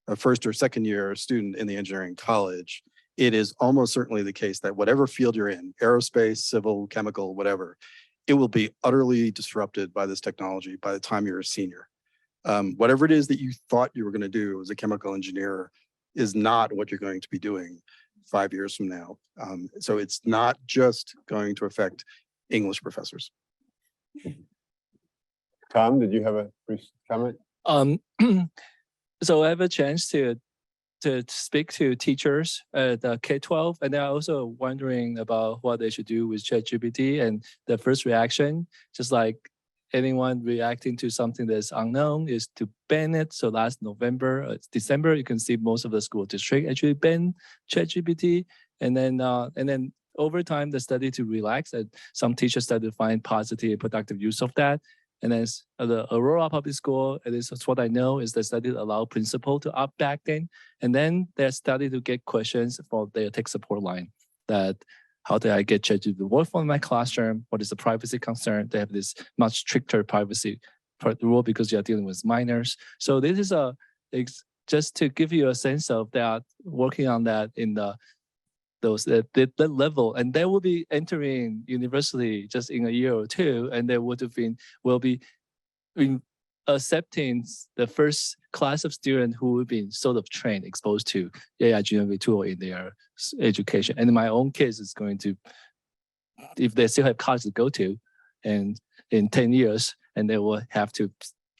a first or second year student in the engineering college, it is almost certainly the case that whatever field you're in, aerospace, civil, chemical, whatever, it will be utterly disrupted by this technology by the time you're a senior. Whatever it is that you thought you were going to do as a chemical engineer is not what you're going to be doing 5 years from now. So it's not just going to affect English professors. Tom, did you have a brief comment? So I have a chance to speak to teachers at K-12, and they're also wondering about what they should do with ChatGPT. And the first reaction, just like anyone reacting to something that's unknown, is to ban it. So last December, you can see most of the school district actually ban ChatGPT, and then over time, the study to relax, and some teachers started to find positive and productive use of that. And then the Aurora Public School, at least that's what I know, is they started to allow principal to opt back in. And then they started to get questions for their tech support line that how do I get ChatGPT to work from my classroom? What is the privacy concern? They have this much stricter privacy rule because you're dealing with minors. So this is just to give you a sense of that, working on that in the that level, and they will be entering university just in a year or two, and they will be accepting the first class of students who will be sort of trained, exposed to AI generative tool in their education. And in my own case, it's going to, if they still have college to go to, and in 10 years, and they will have to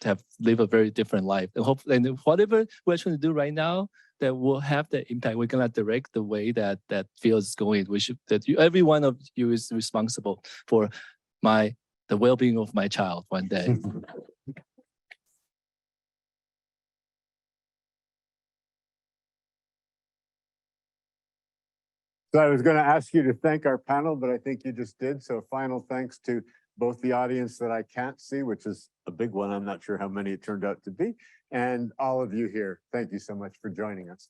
have live a very different life. And hope and whatever we're trying to do right now, that will have the impact. We're gonna direct the way that field is going. We should every one of you is responsible for the well-being of my child one day. So I was going to ask you to thank our panel, but I think you just did. So final thanks to both the audience that I can't see, which is a big one. I'm not sure how many it turned out to be, and all of you here. Thank you so much for joining us.